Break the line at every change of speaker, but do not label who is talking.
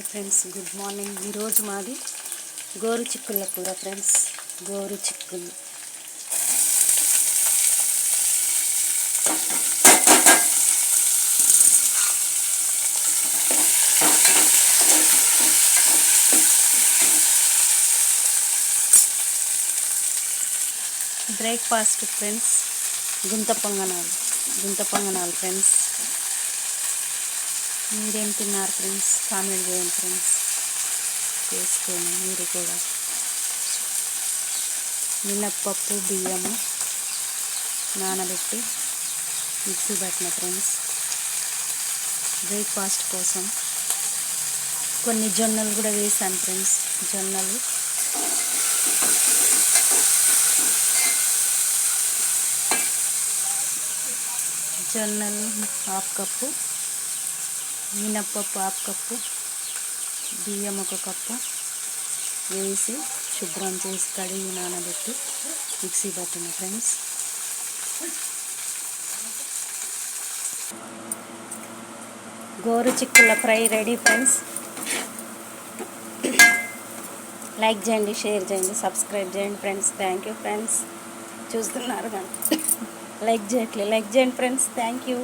Hi friends, good morning. ఈరోజు మాది గోరు చిక్కుళ్ళ కూర ఫ్రెండ్స్. గోరు చిక్కుళ్ళు బ్రేక్ఫాస్ట్ ఫ్రెండ్స్. గుంత పొంగనాలు ఫ్రెండ్స్. మీరేం తిన్నారు ఫ్రెండ్స్? కామెంట్ చేయండి ఫ్రెండ్స్. చేసుకొని మీరు కూడా మినప్పప్పు బియ్యము నానబెట్టి మిక్సీ పట్టిన ఫ్రెండ్స్. బ్రేక్ఫాస్ట్ కోసం కొన్ని జొన్నలు కూడా వేసాను ఫ్రెండ్స్. జొన్నలు హాఫ్ కప్పు, మినప్పప్పు హాఫ్ కప్పు, బియ్యం 1 కప్పు వేసి శుభ్రం చేసి కడిగి నానబెట్టి మిక్సీ పట్టిన ఫ్రెండ్స్. గోరు చిక్కుల ఫ్రై రెడీ ఫ్రెండ్స్. లైక్ చేయండి, షేర్ చేయండి, సబ్స్క్రైబ్ చేయండి ఫ్రెండ్స్. Thank you friends. చూస్తున్నారు కానీ లైక్ చేయండి ఫ్రెండ్స్. Thank you.